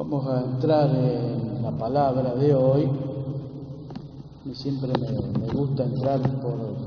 Vamos a entrar en la palabra de hoy. Y siempre me gusta entrar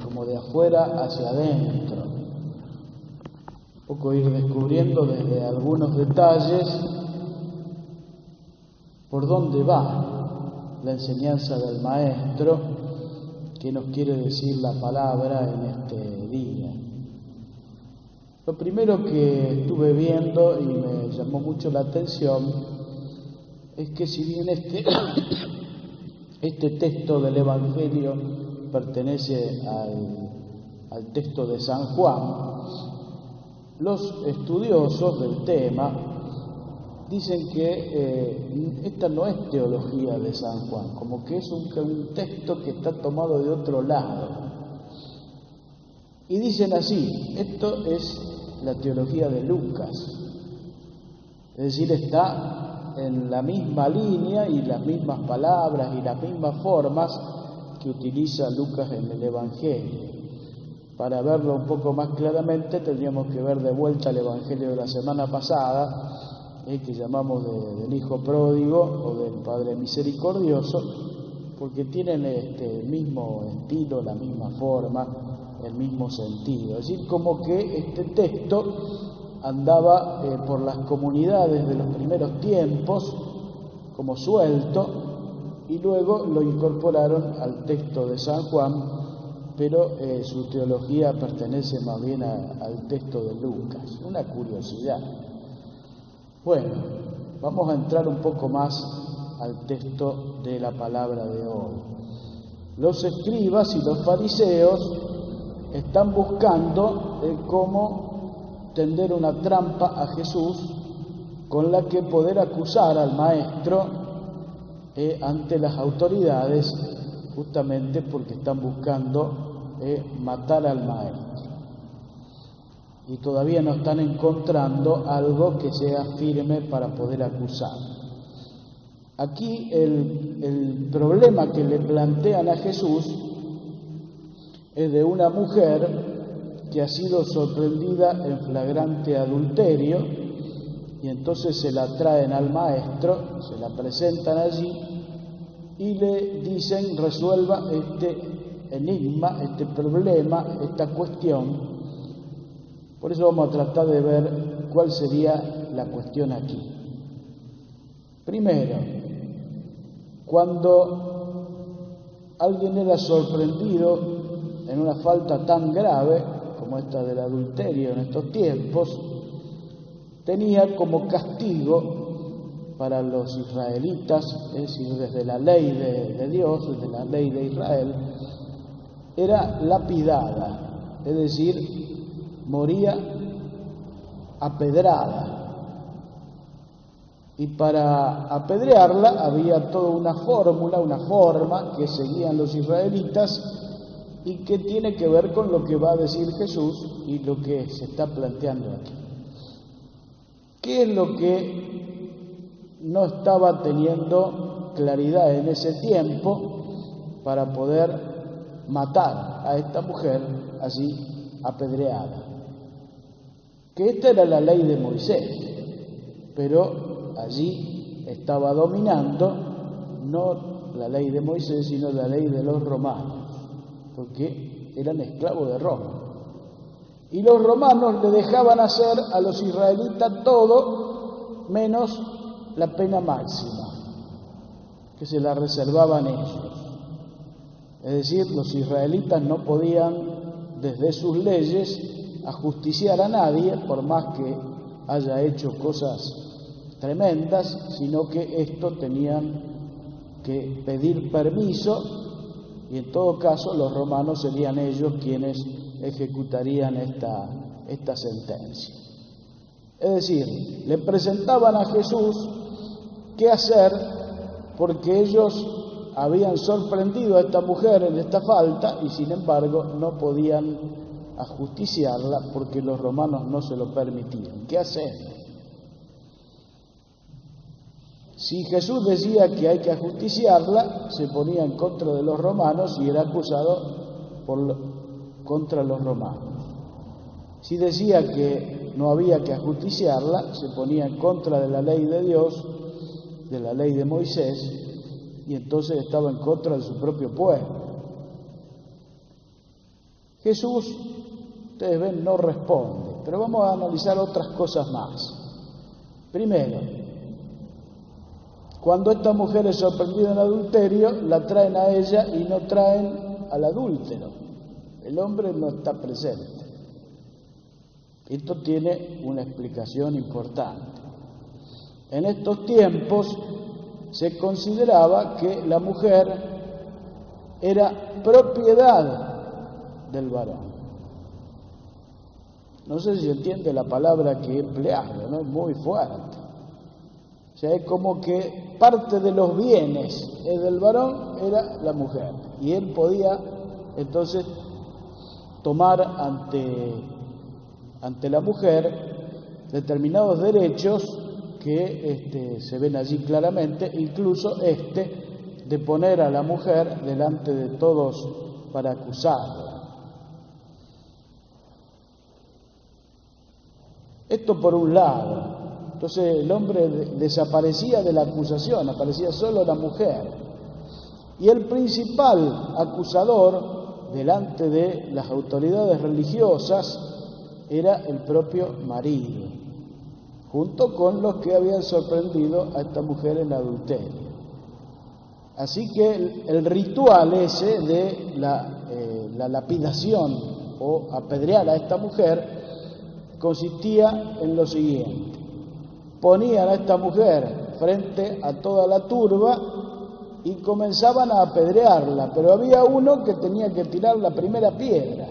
como de afuera hacia adentro. Un poco ir descubriendo desde algunos detalles por dónde va la enseñanza del Maestro, qué nos quiere decir la palabra en este día. Lo primero que estuve viendo y me llamó mucho la atención es que si bien este texto del Evangelio pertenece al texto de San Juan, los estudiosos del tema dicen que esta no es teología de San Juan, como que es un texto que está tomado de otro lado. Y dicen así: esto es la teología de Lucas, es decir, está en la misma línea y las mismas palabras y las mismas formas que utiliza Lucas en el Evangelio. Para verlo un poco más claramente tendríamos que ver de vuelta el Evangelio de la semana pasada, que llamamos del Hijo Pródigo o del Padre Misericordioso, porque tienen el mismo estilo, la misma forma, el mismo sentido. Es decir, como que este texto andaba por las comunidades de los primeros tiempos como suelto y luego lo incorporaron al texto de San Juan, pero su teología pertenece más bien al texto de Lucas. Una curiosidad. Bueno, vamos a entrar un poco más al texto de la palabra de hoy. Los escribas y los fariseos están buscando cómo tender una trampa a Jesús con la que poder acusar al Maestro ante las autoridades, justamente porque están buscando matar al Maestro. Y todavía no están encontrando algo que sea firme para poder acusar. Aquí el problema que le plantean a Jesús es de una mujer que ha sido sorprendida en flagrante adulterio, y entonces se la traen al Maestro, se la presentan allí y le dicen: resuelva este enigma, este problema, esta cuestión. Por eso vamos a tratar de ver cuál sería la cuestión aquí. Primero, cuando alguien era sorprendido en una falta tan grave como esta del adulterio en estos tiempos, tenía como castigo para los israelitas, es decir, desde la ley de Dios, desde la ley de Israel, era lapidada, es decir, moría apedrada. Y para apedrearla había toda una fórmula, una forma que seguían los israelitas y que tiene que ver con lo que va a decir Jesús y lo que se está planteando aquí. ¿Qué es lo que no estaba teniendo claridad en ese tiempo para poder matar a esta mujer así apedreada? Que esta era la ley de Moisés, pero allí estaba dominando no la ley de Moisés, sino la ley de los romanos, porque eran esclavos de Roma. Y los romanos le dejaban hacer a los israelitas todo menos la pena máxima, que se la reservaban ellos. Es decir, los israelitas no podían, desde sus leyes, ajusticiar a nadie, por más que haya hecho cosas tremendas, sino que esto tenían que pedir permiso, y en todo caso los romanos serían ellos quienes ejecutarían esta sentencia. Es decir, le presentaban a Jesús qué hacer, porque ellos habían sorprendido a esta mujer en esta falta y sin embargo no podían ajusticiarla porque los romanos no se lo permitían. ¿Qué hacer? Si Jesús decía que hay que ajusticiarla, se ponía en contra de los romanos y era acusado contra los romanos. Si decía que no había que ajusticiarla, se ponía en contra de la ley de Dios de la ley de Moisés y entonces estaba en contra de su propio pueblo. Jesús, ustedes ven, no responde, pero vamos a analizar otras cosas más. Primero, cuando esta mujer es sorprendida en adulterio, la traen a ella y no traen al adúltero. El hombre no está presente. Esto tiene una explicación importante. En estos tiempos se consideraba que la mujer era propiedad del varón. No sé si se entiende la palabra que he empleado, ¿no? Es muy fuerte. O sea, es como que parte de los bienes del varón era la mujer. Y él podía entonces tomar ante la mujer determinados derechos que se ven allí claramente, incluso de poner a la mujer delante de todos para acusarla. Esto por un lado. Entonces el hombre desaparecía de la acusación, aparecía solo la mujer. Y el principal acusador delante de las autoridades religiosas era el propio marido, junto con los que habían sorprendido a esta mujer en adulterio. Así que el ritual ese de la lapidación o apedrear a esta mujer consistía en lo siguiente: ponían a esta mujer frente a toda la turba y comenzaban a apedrearla, pero había uno que tenía que tirar la primera piedra.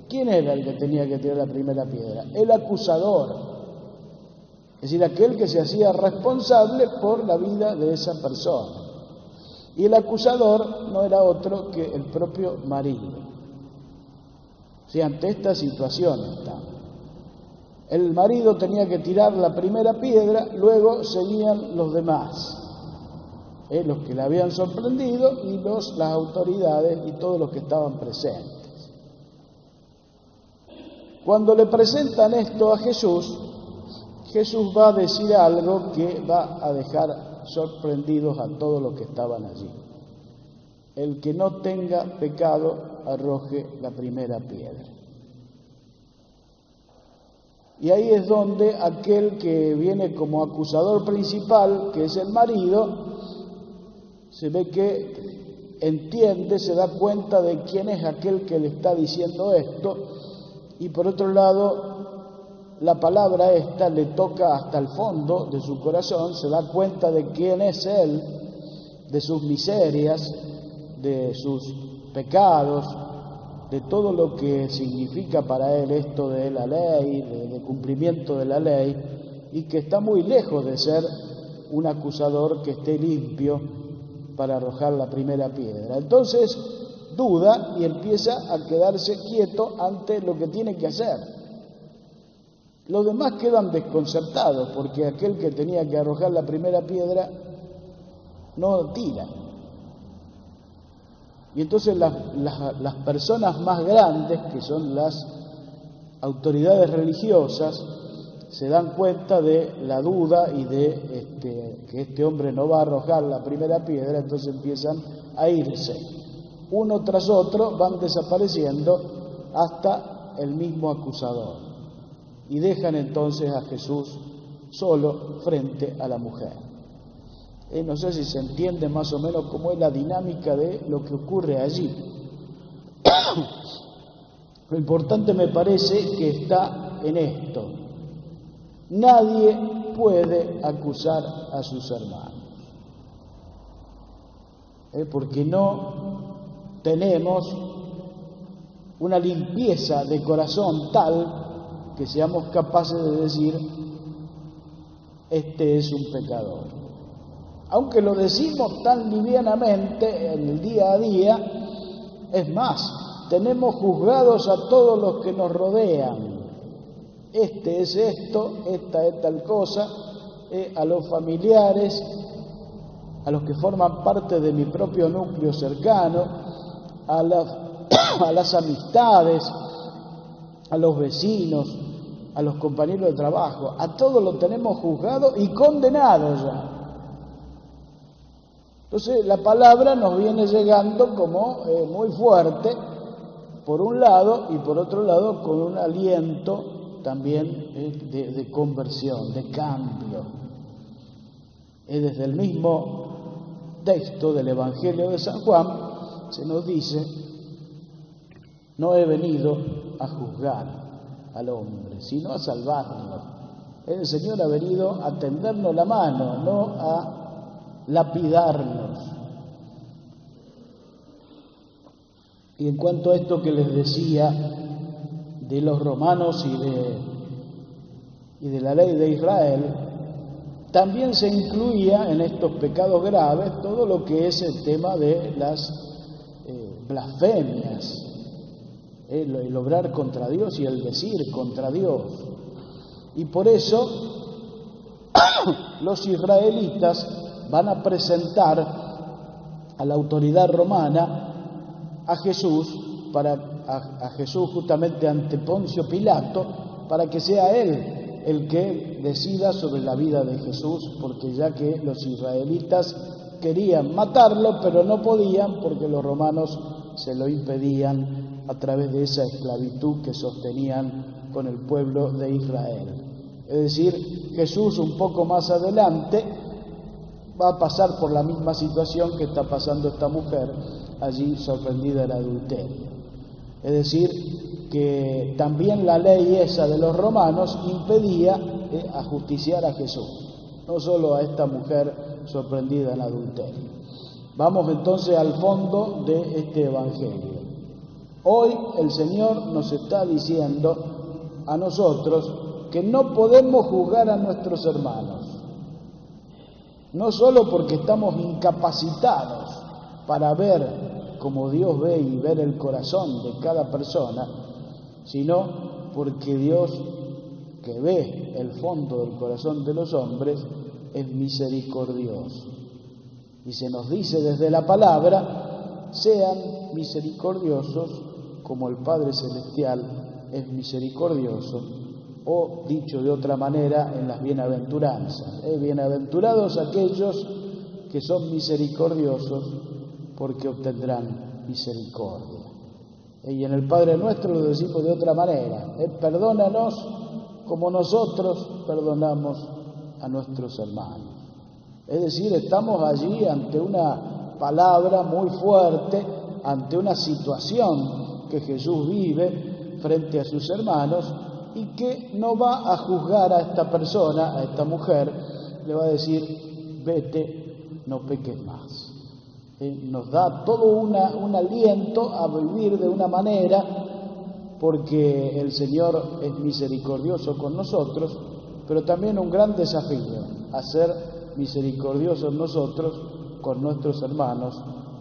¿Quién era el que tenía que tirar la primera piedra? El acusador, es decir, aquel que se hacía responsable por la vida de esa persona. Y el acusador no era otro que el propio marido. O sea, ante esta situación está. El marido tenía que tirar la primera piedra, luego seguían los demás, los que la habían sorprendido y las autoridades y todos los que estaban presentes. Cuando le presentan esto a Jesús, Jesús va a decir algo que va a dejar sorprendidos a todos los que estaban allí. El que no tenga pecado, arroje la primera piedra. Y ahí es donde aquel que viene como acusador principal, que es el marido, se ve que entiende, se da cuenta de quién es aquel que le está diciendo esto, y por otro lado, la palabra esta le toca hasta el fondo de su corazón, se da cuenta de quién es él, de sus miserias, de sus pecados, de todo lo que significa para él esto de la ley, de cumplimiento de la ley, y que está muy lejos de ser un acusador que esté limpio para arrojar la primera piedra. Entonces duda y empieza a quedarse quieto ante lo que tiene que hacer. Los demás quedan desconcertados porque aquel que tenía que arrojar la primera piedra no tira. Y entonces las personas más grandes, que son las autoridades religiosas, se dan cuenta de la duda y de que este hombre no va a arrojar la primera piedra, entonces empiezan a irse. Uno tras otro van desapareciendo hasta el mismo acusador. Y dejan entonces a Jesús solo frente a la mujer. No sé si se entiende más o menos cómo es la dinámica de lo que ocurre allí. Lo importante me parece que está en esto. Nadie puede acusar a sus hermanos, porque no tenemos una limpieza de corazón tal que seamos capaces de decir, este es un pecador. Aunque lo decimos tan livianamente en el día a día, es más, tenemos juzgados a todos los que nos rodean. Este es esto, esta es tal cosa, a los familiares, a los que forman parte de mi propio núcleo cercano, a las amistades, a los vecinos, a los compañeros de trabajo, a todos los tenemos juzgados y condenados ya. Entonces la palabra nos viene llegando como muy fuerte, por un lado, y por otro lado con un aliento también de conversión, de cambio. Desde el mismo texto del Evangelio de San Juan se nos dice: no he venido a juzgar al hombre, sino a salvarlo. El Señor ha venido a tendernos la mano, no a lapidarnos. Y en cuanto a esto que les decía de los romanos y de la ley de Israel, también se incluía en estos pecados graves todo lo que es el tema de las blasfemias, el obrar contra Dios y el decir contra Dios. Y por eso los israelitas van a presentar a la autoridad romana a Jesús, a Jesús justamente ante Poncio Pilato, para que sea él el que decida sobre la vida de Jesús, porque ya que los israelitas querían matarlo, pero no podían porque los romanos se lo impedían a través de esa esclavitud que sostenían con el pueblo de Israel. Es decir, Jesús un poco más adelante va a pasar por la misma situación que está pasando esta mujer allí sorprendida en adulterio. Es decir, que también la ley esa de los romanos impedía ajusticiar a Jesús, no solo a esta mujer sorprendida en adulterio. Vamos entonces al fondo de este Evangelio. Hoy el Señor nos está diciendo a nosotros que no podemos juzgar a nuestros hermanos. No solo porque estamos incapacitados para ver como Dios ve y ver el corazón de cada persona, sino porque Dios, que ve el fondo del corazón de los hombres, es misericordioso. Y se nos dice desde la palabra: sean misericordiosos como el Padre Celestial es misericordioso. O, dicho de otra manera, en las bienaventuranzas: bienaventurados aquellos que son misericordiosos, porque obtendrán misericordia. Y en el Padre Nuestro lo decimos de otra manera: perdónanos como nosotros perdonamos a nuestros hermanos. Es decir, estamos allí ante una palabra muy fuerte, ante una situación que Jesús vive frente a sus hermanos, y que no va a juzgar a esta persona, a esta mujer, le va a decir: vete, no peques más. Nos da todo un aliento a vivir de una manera, porque el Señor es misericordioso con nosotros, pero también un gran desafío a ser misericordiosos nosotros con nuestros hermanos,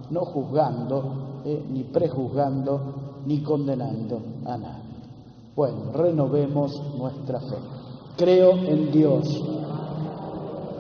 no juzgando, ni prejuzgando, ni condenando a nadie. Bueno, renovemos nuestra fe. Creo en Dios